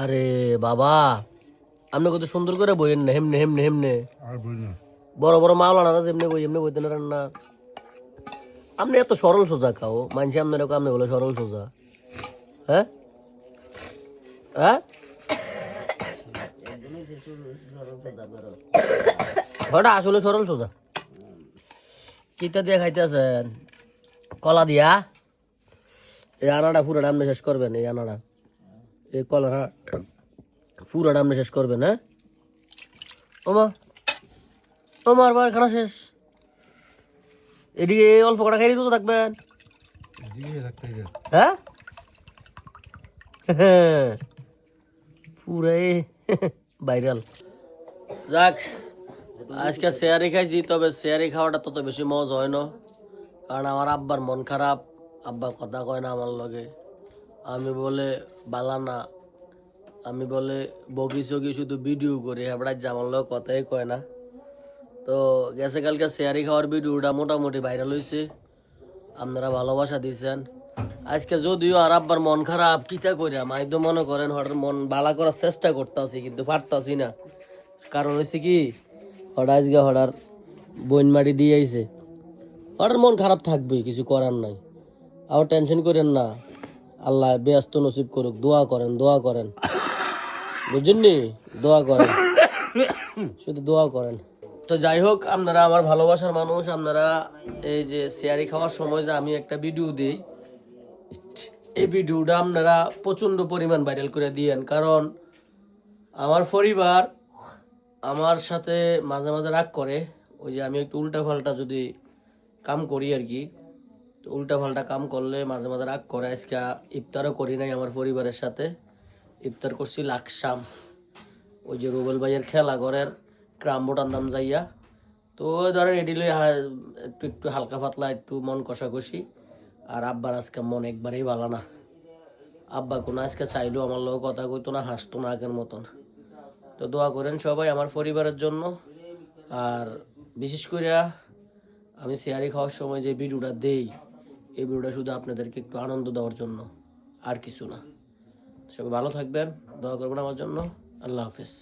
আরে বাবা, আপনি কত সুন্দর করে বইয়েন না, হেমনে হেমনে হেমনে বড় বড় মাওলানা যেমনি বই এমনি বইতেন রান্না। আপনি এত সরল সোজা খাও, মানছি আপনার আপনি বলে সরল সোজা। হ্যাঁ হ্যাঁ, ওটা আসলে সরল সোজা। কিতা দিয়ে খাইতেছেন? কলা দিয়া? এই আনাটা পুরোটা আপনি শেষ করবেন, এই আনাটা, এই কলা পুরোটা আপনি শেষ করবেন। হ্যাঁ ওমা, তোমার বার খানা শেষ, এদিকে অল্প কটা খাই তো থাকবেন। হ্যাঁ পুরাই ভাইরাল। যাক, আজকে শেয়ারি খাইছি, তবে শেয়ারি খাওয়াটা তত বেশি মজা হয় না, কারণ আমার আব্বার মন খারাপ। আব্বা কথা কয় না আমার লগে, আমি বলে বালা না, আমি বলে বগি চগি শুধু ভিডিও করি, এবার আমার লোক কথাই কয় না। তো গেছে কালকে শেয়ারি খাওয়ার ভিডিওটা মোটামুটি ভাইরাল হয়েছে, আপনারা ভালোবাসা দিচ্ছেন। আজকে যদিও আর আব্বার মন খারাপ, কিতা কইরা আমি তো মনে করেন হঠাৎ মন বালা করার চেষ্টা করতেছি, কিন্তু পারতাছি না। কারণ হয়েছে কি, হঠাৎ বইন মারি দিয়ে আইছে, হঠাৎ মন খারাপ থাকবেই, কিছু করার নাই। আর টেনশন করেন না, আল্লাহ ব্যস্ত নসিব করুক, দোয়া করেন বুঝছেন নি, দোয়া করেন, শুধু দোয়া করেন। তো যাই হোক, আপনারা আমার ভালোবাসার মানুষ, আপনারা এই যে শেয়ারি খাওয়ার সময় যে আমি একটা ভিডিও দিই, এই ভিডিওটা আপনারা প্রচন্ড পরিমাণ ভাইরাল করে দিয়েন। কারণ আমার পরিবার আমার সাথে মাঝে মাঝে রাগ করে, ওই যে আমি একটু উল্টা পাল্টা যদি কাম করি আর কি, তো উল্টা পাল্টা কাম করলে মাঝে মাঝে রাগ করে। আজকে ইফতারও করি নাই আমার পরিবারের সাথে, ইফতার করছি লাকসাম, ওই যে রুবেল ভাইয়ের খেলা ঘরের ক্রাম্বোটার দাম যাইয়া। তো ধরেন এডিলে একটু একটু হালকা পাতলা একটু মন কষাকষি। আর আব্বার আজকে মন একবারেই ভালো না, আব্বা কোনো আজকে চাইলেও আমার লোক কথা কইতো না, হাসতো না আগের মতন। তো দোয়া করেন সবাই আমার পরিবারের জন্য। আর বিশেষ করে আমি শেয়ারি খাওয়ার সময় যে ভিডিওটা দেই, এই ভিডিওটা শুধু আপনাদেরকে একটু আনন্দ দেওয়ার জন্য, আর কিছু না। সবাই ভালো থাকবেন, দোয়া করবেন আমার জন্য। আল্লাহ হাফেজ।